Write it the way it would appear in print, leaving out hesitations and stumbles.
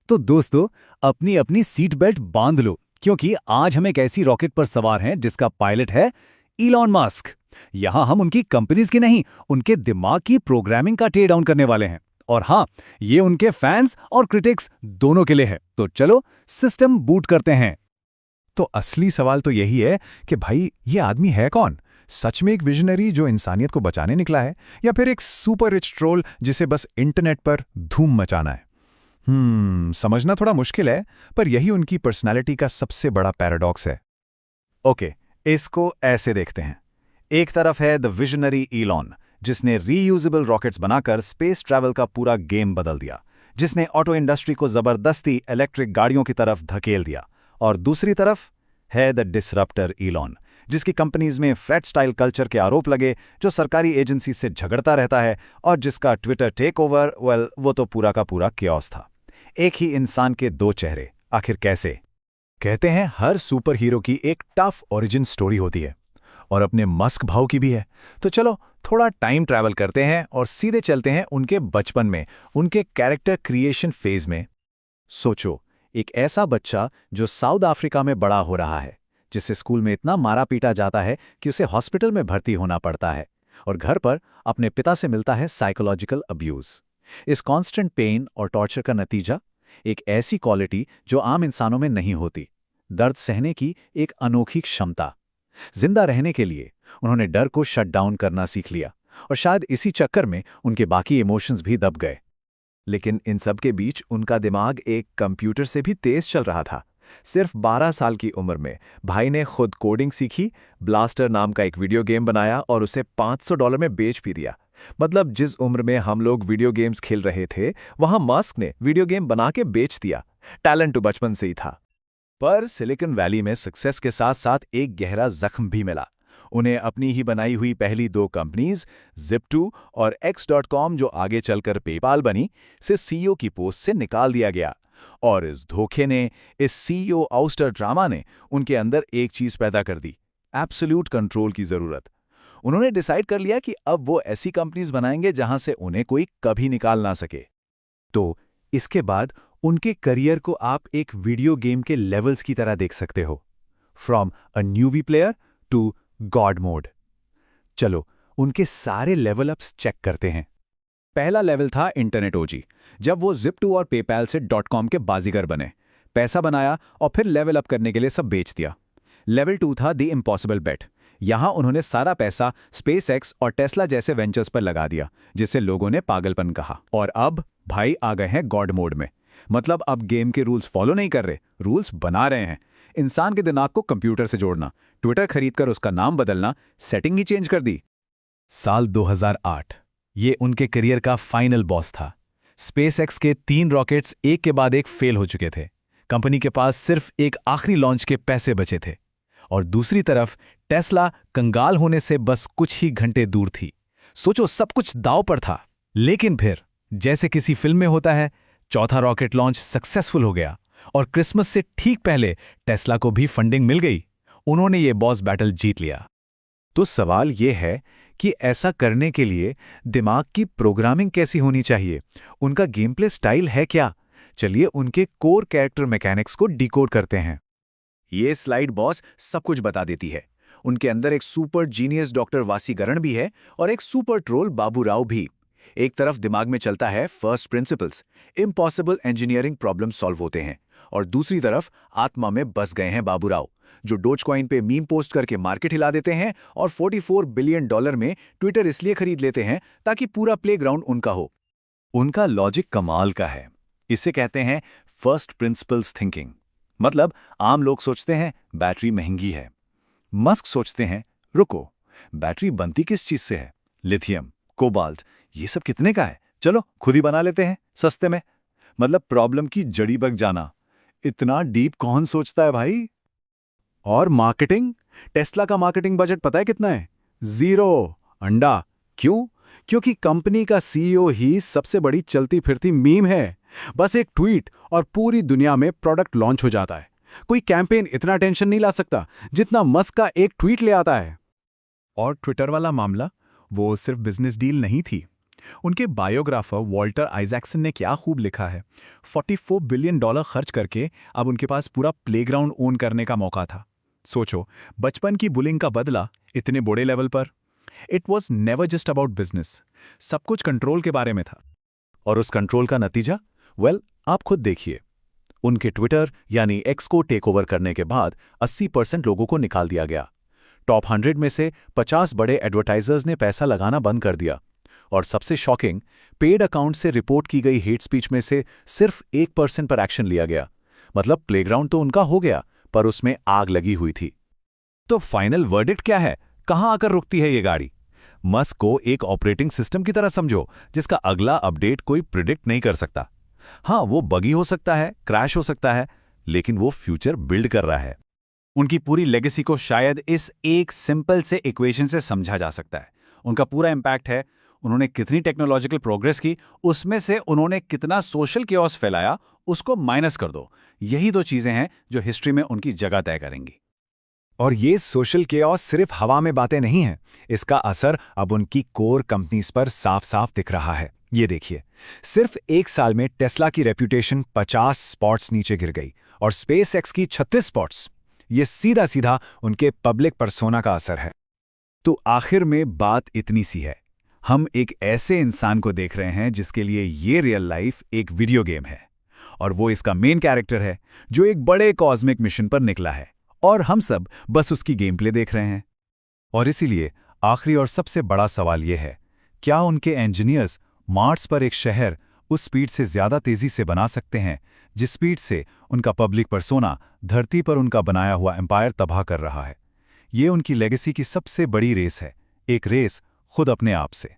तो दोस्तों, अपनी अपनी सीट बेल्ट बांध लो, क्योंकि आज हम एक ऐसी रॉकेट पर सवार हैं जिसका पायलट है इलॉन मस्क। यहां हम उनकी कंपनीज की नहीं, उनके दिमाग की प्रोग्रामिंग का टे डाउन करने वाले हैं। और हाँ, ये उनके फैंस और क्रिटिक्स दोनों के लिए है। तो चलो सिस्टम बूट करते हैं। तो असली सवाल तो यही है कि भाई ये आदमी है कौन? सच में एक विजनरी जो इंसानियत को बचाने निकला है, या फिर एक सुपर रिच ट्रोल जिसे बस इंटरनेट पर धूम मचाना है? समझना थोड़ा मुश्किल है, पर यही उनकी पर्सनालिटी का सबसे बड़ा पैराडॉक्स है। ओके, इसको ऐसे देखते हैं। एक तरफ है द विजनरी इलॉन, जिसने रीयूजेबल रॉकेट्स बनाकर स्पेस ट्रैवल का पूरा गेम बदल दिया, जिसने ऑटो इंडस्ट्री को जबरदस्ती इलेक्ट्रिक गाड़ियों की तरफ धकेल दिया। और दूसरी तरफ है द डिसरप्टर इलॉन, जिसकी कंपनीज में फ्लैट स्टाइल कल्चर के आरोप लगे, जो सरकारी एजेंसी से झगड़ता रहता है, और जिसका ट्विटर टेक ओवर, वो तो पूरा का पूरा कियोस था। एक ही इंसान के दो चेहरे, आखिर कैसे? कहते हैं हर सुपर हीरो की एक टफ ओरिजिन स्टोरी होती है, और अपने मस्क भाव की भी है। तो चलो थोड़ा टाइम ट्रैवल करते हैं और सीधे चलते हैं उनके बचपन में, उनके कैरेक्टर क्रिएशन फेज में। सोचो, एक ऐसा बच्चा जो साउथ अफ्रीका में बड़ा हो रहा है, जिसे स्कूल में इतना मारा पीटा जाता है कि उसे हॉस्पिटल में भर्ती होना पड़ता है, और घर पर अपने पिता से मिलता है साइकोलॉजिकल अब्यूज। इस कांस्टेंट पेन और टॉर्चर का नतीजा एक ऐसी क्वालिटी जो आम इंसानों में नहीं होती, दर्द सहने की एक अनोखी क्षमता। जिंदा रहने के लिए उन्होंने डर को शट डाउन करना सीख लिया, और शायद इसी चक्कर में उनके बाकी इमोशंस भी दब गए। लेकिन इन सब के बीच उनका दिमाग एक कंप्यूटर से भी तेज चल रहा था। सिर्फ 12 साल की उम्र में भाई ने खुद कोडिंग सीखी, ब्लास्टर नाम का एक वीडियो गेम बनाया और उसे $500 में बेच भी दिया। मतलब जिस उम्र में हम लोग वीडियो गेम्स खेल रहे थे, वहां मस्क ने वीडियो गेम बना के बेच दिया। टैलेंट तो बचपन से ही था। पर सिलिकॉन वैली में सक्सेस के साथ साथ एक गहरा जख्म भी मिला। उन्हें अपनी ही बनाई हुई पहली दो कंपनीज Zip2 और X.com, जो आगे चलकर पेपाल बनी, से सीईओ की पोस्ट से निकाल दिया गया। और इस धोखे ने, इस सीईओ आउस्टर ड्रामा ने उनके अंदर एक चीज पैदा कर दी, एब्सोल्यूट कंट्रोल की जरूरत। उन्होंने डिसाइड कर लिया कि अब वो ऐसी कंपनीज बनाएंगे जहां से उन्हें कोई कभी निकाल ना सके। तो इसके बाद उनके करियर को आप एक वीडियो गेम के लेवल्स की तरह देख सकते हो, from a newbie player to god mode. चलो उनके सारे लेवल अप्स चेक करते हैं। पहला लेवल था इंटरनेट ओजी, जब वो Zip2 और पेपैल से .com के बाजीगर बने, पैसा बनाया और फिर लेवल अप करने के लिए सब बेच दिया। लेवल 2 था द इम्पॉसिबल बेट। यहां उन्होंने सारा पैसा SpaceX और टेस्ला जैसे वेंचर्स पर लगा दिया, जिसे लोगों ने पागलपन कहा। और अब भाई आ गए हैं गॉड मोड में। मतलब अब गेम के रूल्स फॉलो नहीं कर रहे, रूल्स बना रहे हैं। इंसान के दिमाग को कंप्यूटर से जोड़ना, ट्विटर खरीदकर उसका नाम बदलना, सेटिंग ही चेंज कर दी। साल 2008 ये उनके करियर का फाइनल बॉस था। SpaceX के 3 रॉकेट्स एक के बाद एक फेल हो चुके थे। कंपनी के पास सिर्फ एक आखिरी लॉन्च के पैसे बचे थे। और दूसरी तरफ टेस्ला कंगाल होने से बस कुछ ही घंटे दूर थी। सोचो, सब कुछ दांव पर था। लेकिन फिर जैसे किसी फिल्म में होता है, चौथा रॉकेट लॉन्च सक्सेसफुल हो गया, और क्रिसमस से ठीक पहले टेस्ला को भी फंडिंग मिल गई। उन्होंने ये बॉस बैटल जीत लिया। तो सवाल ये है कि ऐसा करने के लिए दिमाग की प्रोग्रामिंग कैसी होनी चाहिए, उनका गेम प्ले स्टाइल है क्या? चलिए उनके कोर कैरेक्टर मैकेनिक्स को डिकोड करते हैं। ये स्लाइड बॉस सब कुछ बता देती है। उनके अंदर एक सुपर जीनियस डॉक्टर वासीकरण भी है, और एक सुपर ट्रोल बाबू राव भी। एक तरफ दिमाग में चलता है first principles, impossible engineering problem solve होते हैं, और दूसरी तरफ आत्मा में बस गए हैं बाबू राव, जो डोजकॉइन पे मीम पोस्ट करके मार्केट हिला देते हैं, और $44 बिलियन में ट्विटर इसलिए खरीद लेते हैं ताकि पूरा प्लेग्राउंड उनका हो। उनका लॉजिक कमाल का है। इसे कहते हैं फर्स्ट प्रिंसिपल्स थिंकिंग। मतलब आम लोग सोचते हैं बैटरी महंगी है, मस्क सोचते हैं रुको, बैटरी बनती किस चीज से है, लिथियम, कोबाल्ट, ये सब कितने का है, चलो खुद ही बना लेते हैं सस्ते में। मतलब प्रॉब्लम की जड़ी बग जाना। इतना डीप कौन सोचता है भाई? और मार्केटिंग, टेस्ला का मार्केटिंग बजट पता है कितना है? 0 अंडा। क्यों? क्योंकि कंपनी का सीईओ ही सबसे बड़ी चलती फिरती मीम है। बस एक ट्वीट और पूरी दुनिया में प्रोडक्ट लॉन्च हो जाता है। कोई कैंपेन इतना टेंशन नहीं ला सकता जितना मस्क का एक ट्वीट ले आता है। और ट्विटर वाला मामला, वो सिर्फ बिजनेस डील नहीं थी, उनके बायोग्राफर वॉल्टर आइजैक्सन ने क्या खूब लिखा है, $44 बिलियन खर्च करके अब उनके पास पूरा प्लेग्राउंड ओन करने का मौका था। सोचो, बचपन की बुलिंग का बदला इतने बड़े लेवल पर। It was never just about business, सब कुछ कंट्रोल के बारे में था। और उस कंट्रोल का नतीजा? वेल, आप खुद देखिए। उनके ट्विटर यानी एक्स को टेक ओवर करने के बाद 80% लोगों को निकाल दिया गया। टॉप 100 में से 50 बड़े एडवर्टाइजर्स ने पैसा लगाना बंद कर दिया। और सबसे शॉकिंग, पेड अकाउंट से रिपोर्ट की गई हेट स्पीच में से सिर्फ 1% पर एक्शन लिया गया। मतलब प्लेग्राउंड तो उनका हो गया, पर उसमें आग लगी हुई थी। तो फाइनल वर्डिक्ट क्या है? कहां आकर रुकती है ये गाड़ी? मस्क को एक ऑपरेटिंग सिस्टम की तरह समझो, जिसका अगला अपडेट कोई प्रिडिक्ट नहीं कर सकता। हाँ, वो बगी हो सकता है, क्रैश हो सकता है, लेकिन वो फ्यूचर बिल्ड कर रहा है। उनकी पूरी लेगेसी को शायद इस एक सिंपल से इक्वेशन से समझा जा सकता है। उनका पूरा इम्पैक्ट है, उन्होंने कितनी टेक्नोलॉजिकल प्रोग्रेस की, उसमें से उन्होंने कितना सोशल केओस फैलाया, उसको माइनस कर दो। यही दो चीजें हैं जो हिस्ट्री में उनकी जगह तय करेंगी। और ये सोशल केओस सिर्फ हवा में बातें नहीं हैं, इसका असर अब उनकी कोर कंपनीज पर साफ साफ दिख रहा है। ये देखिए, सिर्फ 1 साल में टेस्ला की रेप्यूटेशन 50 स्पॉट्स नीचे गिर गई और स्पेसएक्स की 36 स्पॉट्स। ये सीधा सीधा उनके पब्लिक पर्सोना का असर है। तो आखिर में बात इतनी सी है, हम एक ऐसे इंसान को देख रहे हैं जिसके लिए ये रियल लाइफ एक वीडियो गेम है, और वो इसका मेन कैरेक्टर है जो एक बड़े कॉस्मिक मिशन पर निकला है, और हम सब बस उसकी गेम प्ले देख रहे हैं। और इसीलिए आखिरी और सबसे बड़ा सवाल यह है, क्या उनके इंजीनियर्स मार्स पर एक शहर उस स्पीड से ज्यादा तेजी से बना सकते हैं जिस स्पीड से उनका पब्लिक पर्सोना धरती पर उनका बनाया हुआ एम्पायर तबाह कर रहा है? ये उनकी लेगेसी की सबसे बड़ी रेस है, एक रेस खुद अपने आप से।